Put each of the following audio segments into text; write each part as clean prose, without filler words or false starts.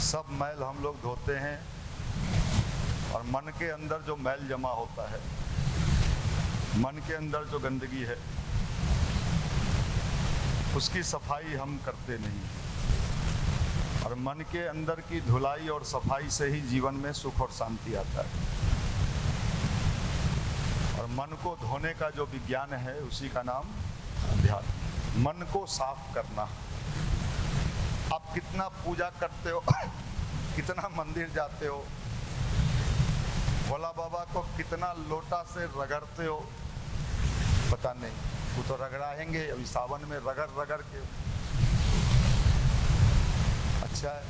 सब मैल हम लोग धोते हैं और मन के अंदर जो मैल जमा होता है, मन के अंदर जो गंदगी है, उसकी सफाई हम करते नहीं। और मन के अंदर की धुलाई और सफाई से ही जीवन में सुख और शांति आता है। और मन को धोने का जो विज्ञान है उसी का नाम अध्यात्म। मन को साफ करना। आप कितना पूजा करते हो, कितना मंदिर जाते हो, भोला बाबा को कितना लोटा से रगड़ते हो, पता नहीं। वो तो रगड़ाएंगे अभी सावन में, रगड़ रगड़ के। अच्छा है,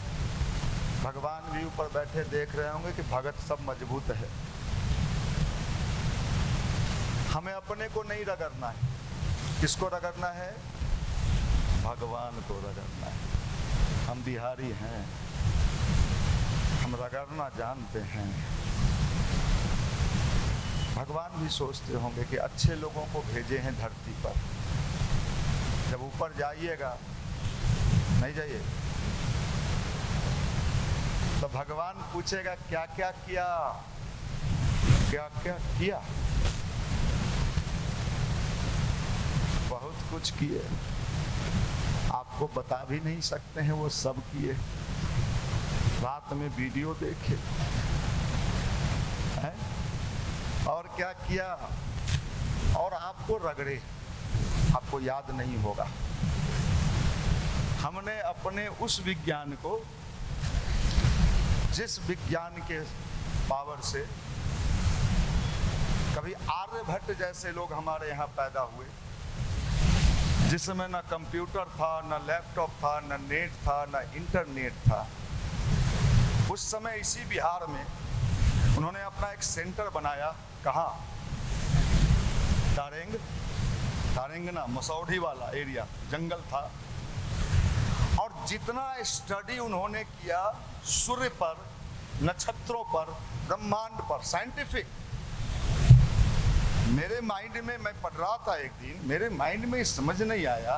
भगवान भी ऊपर बैठे देख रहे होंगे कि भगत सब मजबूत है। हमें अपने को नहीं रगड़ना है। किसको रगड़ना है? भगवान को रगड़ना है। हम बिहारी हैं, हम रगड़ना जानते हैं। भगवान भी सोचते होंगे कि अच्छे लोगों को भेजे हैं धरती पर। जब ऊपर जाइएगा, नहीं जाइए, तो भगवान पूछेगा क्या क्या किया, क्या क्या किया। बहुत कुछ किए, आपको बता भी नहीं सकते हैं वो सब किए। रात में वीडियो देखे हैं? और क्या किया, और आपको रगड़े, आपको याद नहीं होगा। हमने अपने उस विज्ञान को, जिस विज्ञान के पावर से कभी आर्यभट्ट जैसे लोग हमारे यहाँ पैदा हुए, जिसमें ना कंप्यूटर था, ना लैपटॉप था, ना नेट था, ना इंटरनेट था। उस समय इसी बिहार में उन्होंने अपना एक सेंटर बनाया। कहाँ? तारेंग ना, मसौढ़ी वाला एरिया, जंगल था। और जितना स्टडी उन्होंने किया सूर्य पर, नक्षत्रों पर, ब्रह्मांड पर, साइंटिफिक, मेरे माइंड में, मैं पढ़ रहा था एक दिन, मेरे माइंड में समझ नहीं आया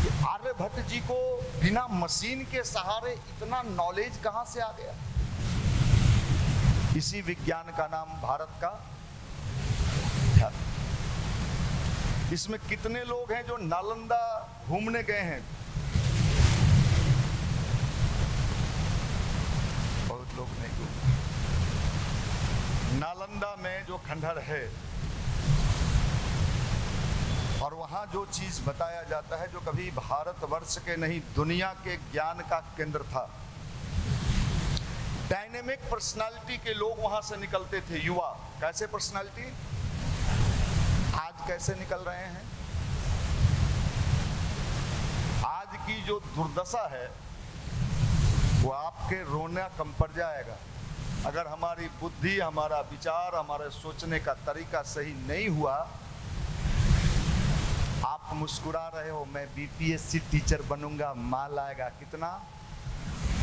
कि आर्यभट्ट जी को बिना मशीन के सहारे इतना नॉलेज कहां से आ गया। इसी विज्ञान का नाम भारत का अध्यात्म। इसमें कितने लोग हैं जो नालंदा घूमने गए हैं? बहुत लोग नहीं घूमे। नालंदा में जो खंडहर है और वहां जो चीज बताया जाता है, जो कभी भारतवर्ष के नहीं, दुनिया के ज्ञान का केंद्र था। डायनेमिक पर्सनालिटी के लोग वहां से निकलते थे, युवा। कैसे पर्सनालिटी? आज कैसे निकल रहे हैं? आज की जो दुर्दशा है वो आपके रोना कम पड़ जाएगा। अगर हमारी बुद्धि, हमारा विचार, हमारे सोचने का तरीका सही नहीं हुआ। आप मुस्कुरा रहे हो, मैं बीपीएससी टीचर बनूंगा, माल आएगा कितना?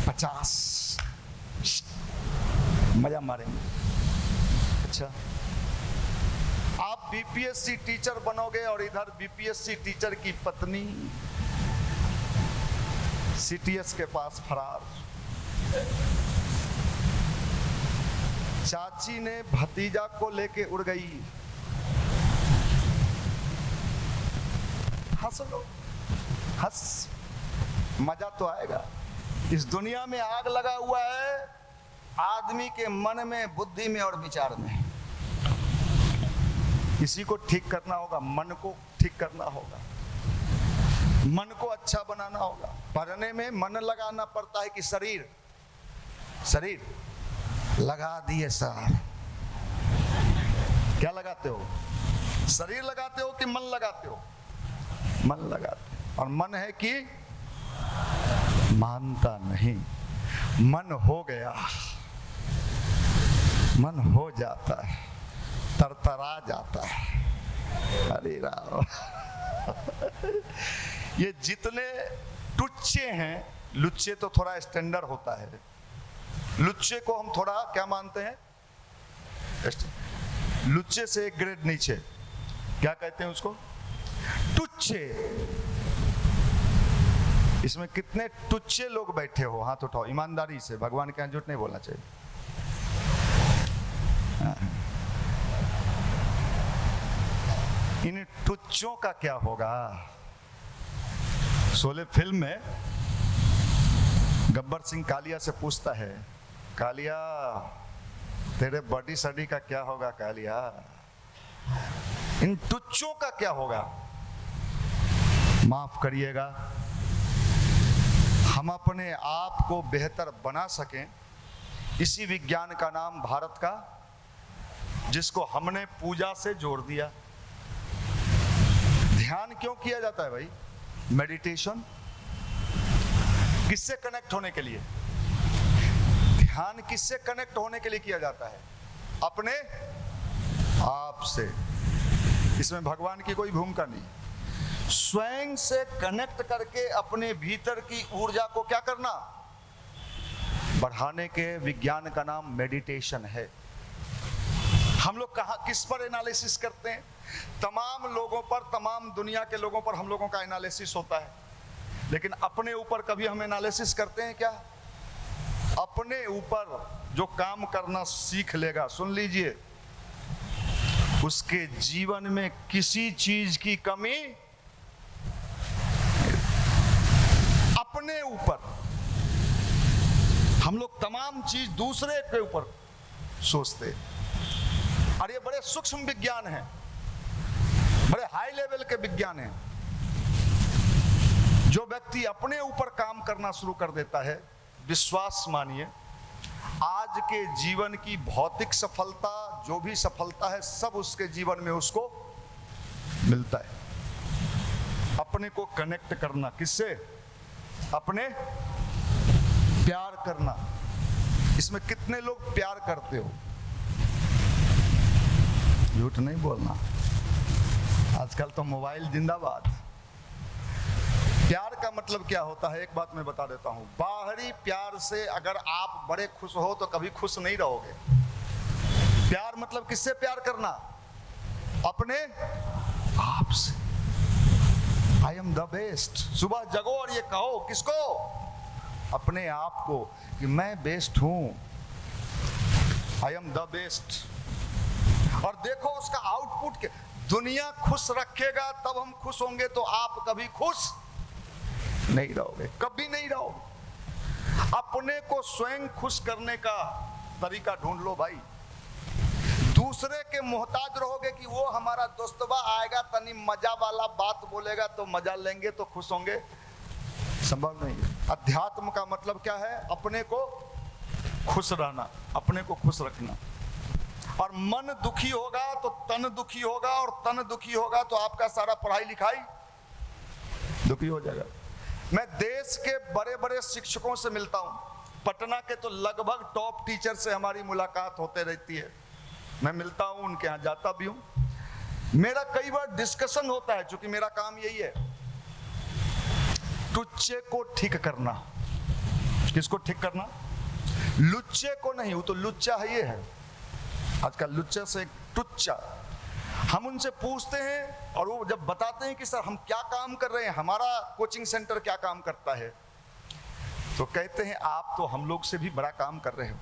50। मजा मारेंगे। अच्छा, आप बीपीएससी टीचर बनोगे और इधर बीपीएससी टीचर की पत्नी सीटीएस के पास फरार। चाची ने भतीजा को लेके उड़ गई। हंस लो, हंस, मजा तो आएगा। इस दुनिया में आग लगा हुआ है आदमी के मन में, बुद्धि में और विचार में। इसी को ठीक करना होगा, मन को ठीक करना होगा, मन को अच्छा बनाना होगा। पढ़ने में मन लगाना पड़ता है कि शरीर लगा दिए सर। क्या लगाते हो? शरीर लगाते हो कि मन लगाते हो? मन लगाते हो। और मन है कि मानता नहीं। मन हो गया, मन हो जाता है, तरतरा जाता है। अरे राम, ये जितने टुच्चे हैं, लुच्चे तो थोड़ा स्टैंडर्ड होता है। लुच्चे को हम थोड़ा क्या मानते हैं? लुच्चे से एक ग्रेड नीचे क्या कहते हैं उसको? टुच्चे। इसमें कितने टुच्चे लोग बैठे हो, हाथ उठाओ ईमानदारी से, भगवान के यहाँ झूठ नहीं बोलना चाहिए। इन टुच्चों का क्या होगा? शोले फिल्म में गब्बर सिंह कालिया से पूछता है, कालिया तेरे बॉडी सडी का क्या होगा कालिया, इन टुच्चों का क्या होगा? माफ करिएगा, हम अपने आप को बेहतर बना सकें, इसी विज्ञान का नाम भारत का, जिसको हमने पूजा से जोड़ दिया। ध्यान क्यों किया जाता है भाई? मेडिटेशन किससे कनेक्ट होने के लिए? ध्यान किससे कनेक्ट होने के लिए किया जाता है? अपने आप से। इसमें भगवान की कोई भूमिका नहीं। स्वयं से कनेक्ट करके अपने भीतर की ऊर्जा को क्या करना? बढ़ाने के विज्ञान का नाम मेडिटेशन है। हम लोग कहां किस पर एनालिसिस करते हैं? तमाम लोगों पर, तमाम दुनिया के लोगों पर हम लोगों का एनालिसिस होता है, लेकिन अपने ऊपर कभी हम एनालिसिस करते हैं क्या? अपने ऊपर जो काम करना सीख लेगा, सुन लीजिए, उसके जीवन में किसी चीज की कमी, अपने ऊपर। हम लोग तमाम चीज दूसरे के ऊपर सोचते, और ये बड़े सूक्ष्म विज्ञान है, बड़े हाई लेवल के विज्ञान है। जो व्यक्ति अपने ऊपर काम करना शुरू कर देता है, विश्वास मानिए, आज के जीवन की भौतिक सफलता, जो भी सफलता है, सब उसके जीवन में उसको मिलता है। अपने को कनेक्ट करना किससे? अपने प्यार करना। इसमें कितने लोग प्यार करते हो? झूठ नहीं बोलना, आजकल तो मोबाइल जिंदाबाद। प्यार का मतलब क्या होता है, एक बात मैं बता देता हूं। बाहरी प्यार से अगर आप बड़े खुश हो तो कभी खुश नहीं रहोगे। प्यार मतलब किससे प्यार करना? अपने आप से। I am the best. सुबह जगो और ये कहो, किसको? अपने आप को, कि मैं बेस्ट हूं, आई एम द बेस्ट। और देखो उसका आउटपुट के, दुनिया खुश रखेगा तब हम खुश होंगे, तो आप कभी खुश नहीं रहोगे, कभी नहीं रहोगे। अपने को स्वयं खुश करने का तरीका ढूंढ लो भाई। दूसरे के मोहताज रहोगे कि वो हमारा दोस्तबा आएगा, तनी मजा वाला बात बोलेगा तो मजा लेंगे तो खुश होंगे, संभव नहीं है। अध्यात्म का मतलब क्या है? अपने को खुश रहना, अपने को खुश रखना। और मन दुखी होगा तो तन दुखी होगा, और तन दुखी होगा तो आपका सारा पढ़ाई लिखाई दुखी हो जाएगा। मैं देश के बड़े बड़े शिक्षकों से मिलता हूं, पटना के तो लगभग टॉप टीचर से हमारी मुलाकात होते रहती है। मैं मिलता हूं, उनके यहाँ जाता भी हूं। मेरा कई बार डिस्कशन होता है, क्योंकि मेरा काम यही है, टुच्चे को ठीक करना। किसको ठीक करना? लुच्चे को नहीं, वो तो लुच्चा है, ये है आजकल लुच्चा से टुच्चा। हम उनसे पूछते हैं और वो जब बताते हैं कि सर हम क्या काम कर रहे हैं, हमारा कोचिंग सेंटर क्या काम करता है, तो कहते हैं आप तो हम लोग से भी बड़ा काम कर रहे हो।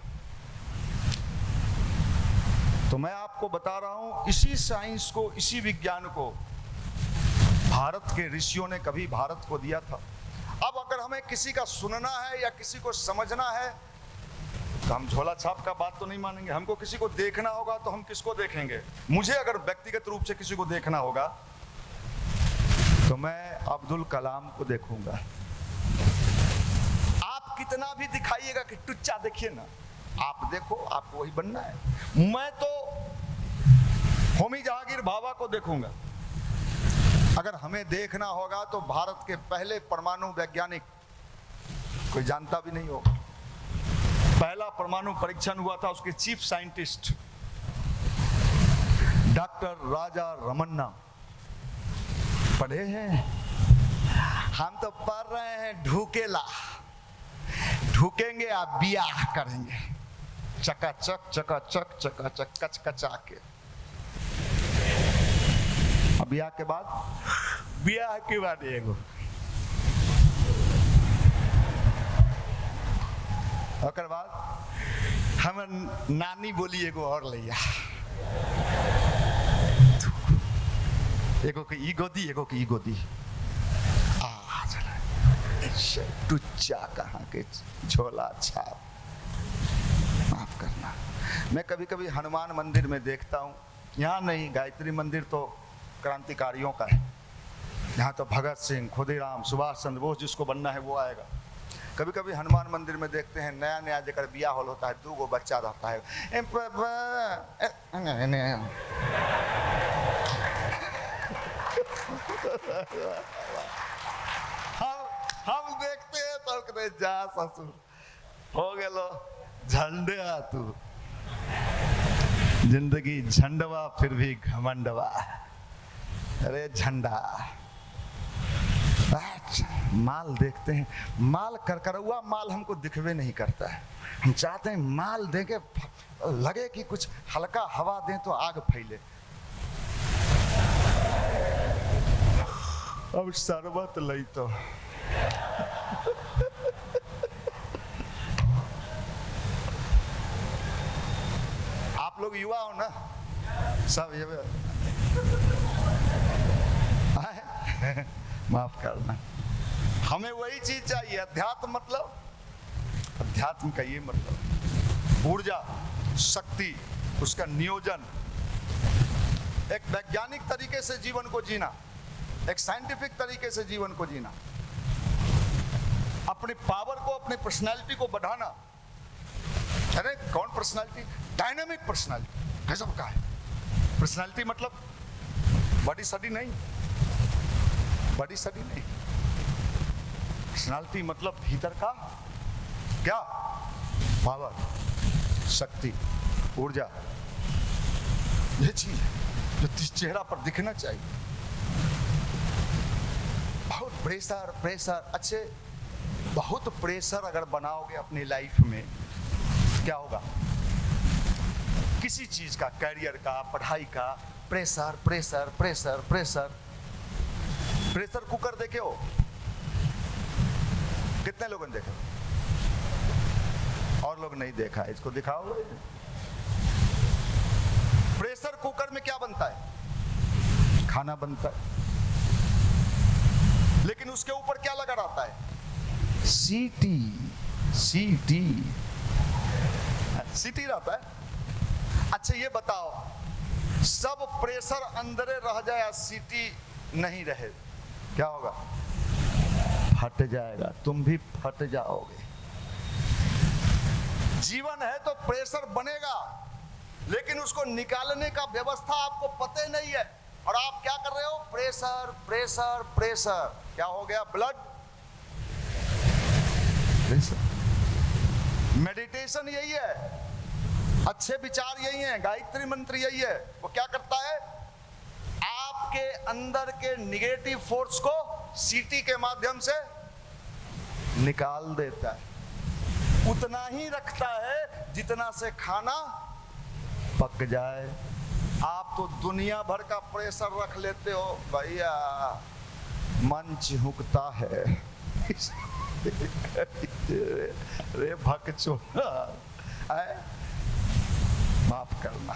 तो मैं आपको बता रहा हूं, इसी साइंस को, इसी विज्ञान को भारत के ऋषियों ने कभी भारत को दिया था। अब अगर हमें किसी का सुनना है या किसी को समझना है, तो हम झोला छाप का बात तो नहीं मानेंगे। हमको किसी को देखना होगा तो हम किसको देखेंगे? मुझे अगर व्यक्तिगत रूप से किसी को देखना होगा तो मैं अब्दुल कलाम को देखूंगा। आप कितना भी दिखाइएगा कि टुच्चा देखिए ना, आप देखो, आपको वही बनना है। मैं तो होमी जहांगीर भाभा को देखूंगा। अगर हमें देखना होगा तो भारत के पहले परमाणु वैज्ञानिक, कोई जानता भी नहीं होगा, पहला परमाणु परीक्षण हुआ था, उसके chief scientist doctor Raja Ramanna. पढ़े हैं? हम तो पढ़ रहे हैं ढूकेला, ढूकेंगे आप बियाह करेंगे, चकाचक चकाचक चकाचक कचकचा के। ब्याह के बाद एगो ओकर बाद हमर नानी बोली एगो और लैया, एगो के ई गोदी, एगो के ई गोदी। टुच्चा कहाँ के झोला छाप। माफ करना, मैं कभी कभी हनुमान मंदिर में देखता हूँ, यहाँ नहीं, गायत्री मंदिर तो क्रांतिकारियों का है, यहाँ तो भगत सिंह, खुदीराम, सुभाष चंद्र बोस, जिसको बनना है वो आएगा। कभी कभी हनुमान मंदिर में देखते हैं नया नया जगह बिया हॉल होता है, 2 बच्चा रहता है। हम देखते हैं तो कहते जा ससुर हो गेलो झंडा, तू जिंदगी झंडवा फिर भी घमंडवा। अरे झंडा, माल देखते हैं, माल करकरुआ माल हमको दिखवे नहीं करता है। हम चाहते हैं माल देके लगे कि कुछ हल्का हवा दें तो आग फैले। अब शरबत लई तो आप लोग युवा हो ना सब, ये माफ करना, हमें वही चीज चाहिए। अध्यात्म मतलब, अध्यात्म का ये मतलब ऊर्जा, शक्ति, उसका नियोजन, एक वैज्ञानिक तरीके से जीवन को जीना, एक साइंटिफिक तरीके से जीवन को जीना, अपने पावर को, अपने पर्सनालिटी को बढ़ाना। अरे कौन पर्सनालिटी? डायनामिक पर्सनालिटी, गजब का है। पर्सनालिटी मतलब बॉडी स्टडी नहीं, बॉडी स्टडी नहीं। पर्सनालिटी मतलब भीतर का क्या? पावर, शक्ति, ऊर्जा, ये चीज है जो चेहरा पर दिखना चाहिए। बहुत प्रेशर प्रेशर, अच्छे बहुत प्रेशर अगर बनाओगे अपनी लाइफ में, क्या होगा? किसी चीज का, कैरियर का, पढ़ाई का pressure pressure pressure pressure. Pressure cooker देखे हो? कितने लोगों ने देखा? और लोग नहीं देखा है, इसको दिखाओ। प्रेशर कुकर में क्या बनता है? खाना बनता है, लेकिन उसके ऊपर क्या लगा रहता है? सीटी, सीटी, सीटी रहता है। अच्छा ये बताओ, सब प्रेशर अंदर रह जाए, सीटी नहीं रहे, क्या होगा? फट जाएगा, तुम भी फट जाओगे। जीवन है तो प्रेशर बनेगा, लेकिन उसको निकालने का व्यवस्था आपको पता ही नहीं है, और आप क्या कर रहे हो? Pressure pressure pressure. क्या हो गया? Blood pressure. मेडिटेशन यही है, अच्छे विचार यही है, गायत्री मंत्र यही है। वो क्या करता है? आपके अंदर के निगेटिव फोर्स को सीटी के माध्यम से निकाल देता है। उतना ही रखता है जितना से खाना पक जाए। आप तो दुनिया भर का प्रेशर रख लेते हो भैया, मन चिहुकता है। रे भकचोदा, माफ करना,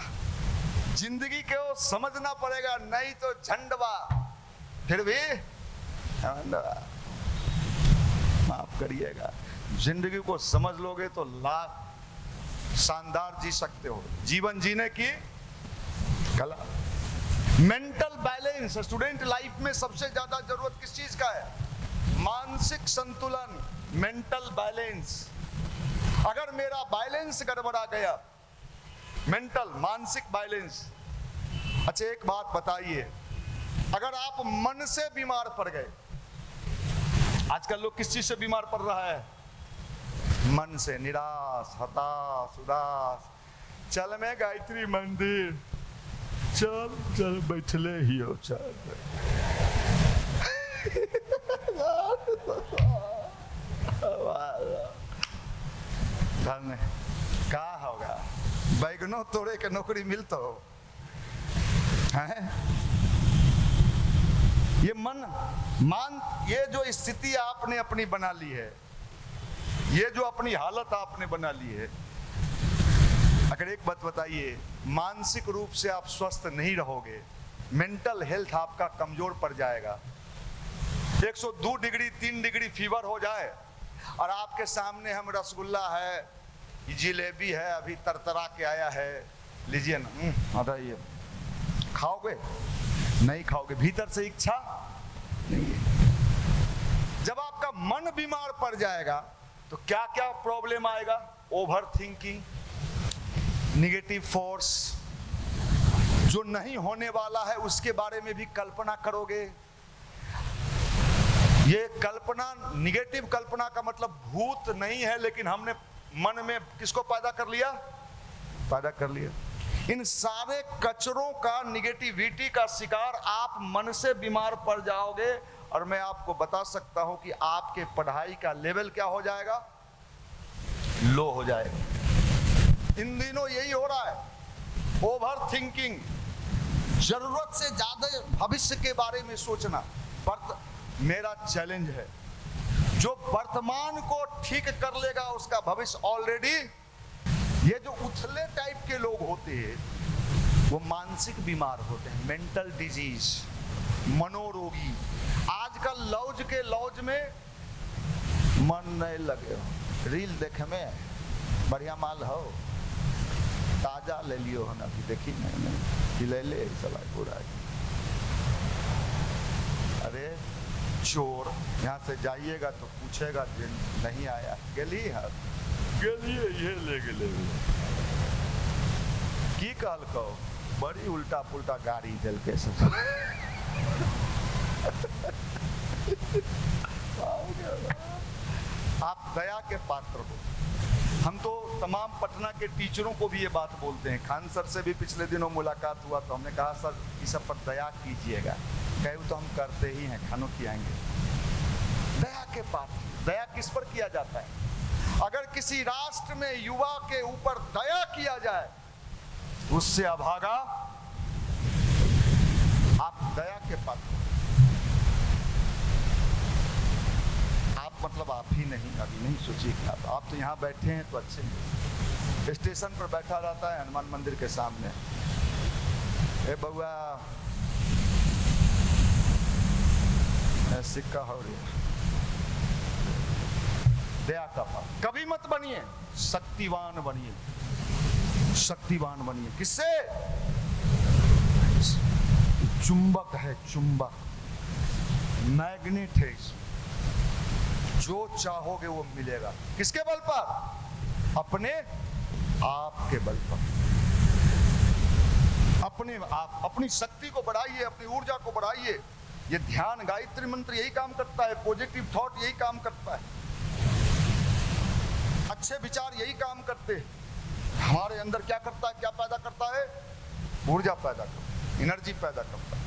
जिंदगी को समझना पड़ेगा, नहीं तो झंडवा फिर भी माफ करिएगा। जिंदगी को समझ लोगे तो लाख शानदार जी सकते हो। जीवन जीने की कला, मेंटल बैलेंस। स्टूडेंट लाइफ में सबसे ज्यादा जरूरत किस चीज का है? मानसिक संतुलन, मेंटल बैलेंस। अगर मेरा बैलेंस गड़बड़ा गया, मेंटल मानसिक बैलेंस। अच्छा एक बात बताइए, अगर आप मन से बीमार पड़ गए, आजकल लोग किस चीज से बीमार पड़ रहा है? मन से, निराश, हताश, उदास। चल मैं गायत्री मंदिर, चल चल बैठले ही हो, चल। क्या होगा? बैगनो तोड़े के नौकरी मिलता हो है? ये मन मान, ये जो स्थिति आपने अपनी बना ली है, ये जो अपनी हालत आपने बना ली है, अगर एक बात बताइए, मानसिक रूप से आप स्वस्थ नहीं रहोगे, मेंटल हेल्थ आपका कमजोर पड़ जाएगा। 102 डिग्री 3 डिग्री फीवर हो जाए और आपके सामने हम रसगुल्ला है, जिलेबी है, अभी तरतरा के आया है, लीजिए ना, बताइए खाओगे? नहीं खाओगे, भीतर से इच्छा नहीं है। जब आपका मन बीमार पड़ जाएगा तो क्या क्या प्रॉब्लम आएगा? ओवर थिंकिंग, निगेटिव फोर्स, जो नहीं होने वाला है उसके बारे में भी कल्पना करोगे। ये कल्पना, निगेटिव कल्पना का मतलब भूत नहीं है, लेकिन हमने मन में किसको पैदा कर लिया? पैदा कर लिया। इन सारे कचरों का, निगेटिविटी का शिकार आप मन से बीमार पड़ जाओगे, और मैं आपको बता सकता हूं कि आपके पढ़ाई का लेवल क्या हो जाएगा? लो हो जाएगा। इन दिनों यही हो रहा है, ओवर थिंकिंग, जरूरत से ज्यादा भविष्य के बारे में सोचना। मेरा चैलेंज है, जो वर्तमान को ठीक कर लेगा उसका भविष्य ऑलरेडी। ये जो उथले टाइप के लोग होते हैं वो मानसिक बीमार होते हैं, मेंटल डिजीज, मनोरोगी। आजकल लॉज के लॉज में मन नहीं लगे, रील देखे में बढ़िया माल हो, ताजा ले लियो है ना, अभी देखी नहीं ले ले चला पूरा। अरे चोर, यहाँ से जाइएगा तो पूछेगा दिन नहीं आया, गली है गलिए ये ले गए की कहल कहो, बड़ी उल्टा पुल्टा गाड़ी दिल के सब। आप दया के पात्र हो। हम तो तमाम पटना के टीचरों को भी ये बात बोलते हैं। खान सर से भी पिछले दिनों मुलाकात हुआ तो हमने कहा सर इस सब पर दया कीजिएगा। कहे तो हम करते ही हैं, खानों खिलाएंगे। दया के पात्र। दया किस पर किया जाता है? अगर किसी राष्ट्र में युवा के ऊपर दया किया जाए, उससे अभागा आप दया के पात्र। आप मतलब आप ही नहीं, अभी नहीं सोचिए कि आप तो यहाँ बैठे हैं तो अच्छे हैं। स्टेशन पर बैठा रहता है हनुमान मंदिर के सामने, ए बउआ सिक्का हो रहा, दया का पात्र। कभी मत बनिए, शक्तिवान बनिए, शक्तिवान बनिए। किससे? चुंबक है, चुंबक, मैग्नेट है, जो चाहोगे वो मिलेगा। किसके बल पर? अपने आप के बल पर। अपने आप, अपनी शक्ति को बढ़ाइए, अपनी ऊर्जा को बढ़ाइए। ये ध्यान, गायत्री मंत्र यही काम करता है, पॉजिटिव थॉट यही काम करता है, अच्छे विचार यही काम करते हैं। हमारे अंदर क्या करता है, क्या पैदा करता है? ऊर्जा पैदा करता है, एनर्जी पैदा करता है,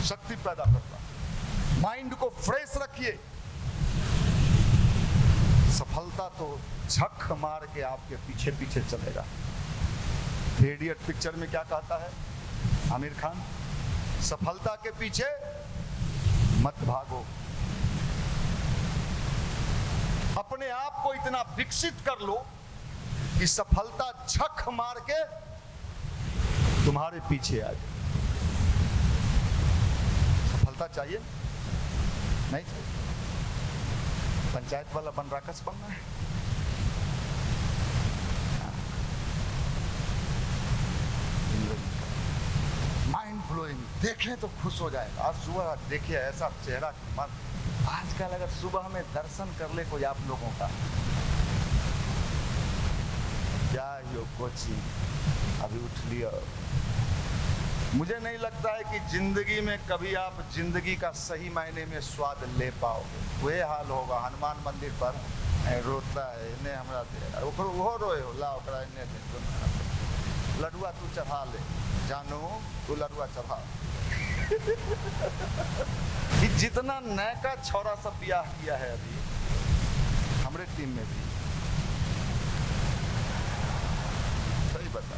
शक्ति पैदा करता है। माइंड को फ्रेश रखिए। सफलता तो झक मार के आपके पीछे पीछे चलेगा। थ्री इडियट पिक्चर में क्या कहता है आमिर खान? सफलता के पीछे मत भागो। अपने आप को इतना विकसित कर लो कि सफलता झक मार के तुम्हारे पीछे आ जाए। सफलता चाहिए? नहीं चाहिए। पंचायत वाला बन राकस बनना है? माइंड ब्लोइंग, देखें तो खुश हो जाएगा। आज सुबह देखिए ऐसा चेहरा, आजकल अगर सुबह में दर्शन कर ले कोई आप लोगों का, क्या यो कोची अभी उठ लिया। मुझे नहीं लगता है कि जिंदगी में कभी आप जिंदगी का सही मायने में स्वाद ले पाओगे। वही हाल होगा हनुमान मंदिर पर रोता है, इन्हें हमरा दे, वो रोए हो, ला ओकरा इन्हें दे, लडुआ तू चढ़ा ले, जानू तू लडुआ चढ़ा। कि जितना नया छोरा सब ब्याह किया है अभी हमारे टीम में भी, सही बता,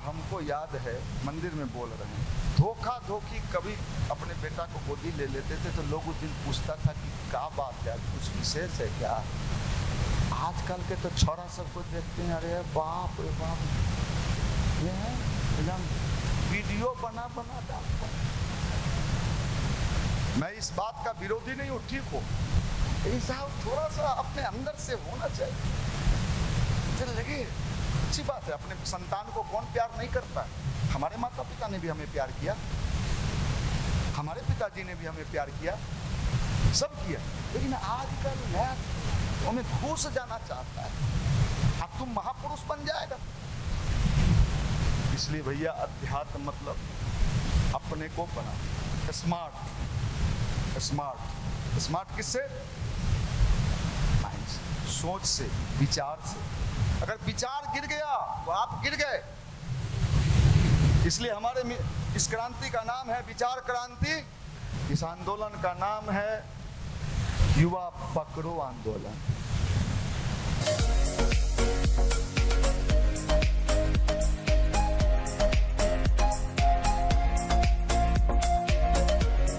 हमको याद है मंदिर में बोल रहे हैं धोखा धोखी कभी अपने बेटा को गोदी ले लेते थे तो लोग उस दिन पूछता था कि क्या बात है, कुछ विशेष है क्या। आजकल के तो छोरा सबको देखते हैं, अरे बाप रे बाप, ये है एकदम वीडियो बना बना डालता। मैं इस बात का विरोधी नहीं हूँ, ठीक हो, लेकिन साहब थोड़ा सा अपने अंदर से होना चाहिए। चल लगे अच्छी बात है, अपने संतान को कौन प्यार नहीं करता है। हमारे माता पिता ने भी हमें प्यार किया, हमारे पिताजी ने भी हमें प्यार किया, सब किया, लेकिन आजकल नया हमें घुस जाना चाहता है। अब तुम महापुरुष बन जाएगा। इसलिए भैया अध्यात्म मतलब अपने को बना स्मार्ट। स्मार्ट स्मार्ट किससे? माइंड से, सोच से, विचार से। अगर विचार गिर गया तो आप गिर गए। इसलिए हमारे इस क्रांति का नाम है विचार क्रांति, इस आंदोलन का नाम है युवा पकड़ो आंदोलन।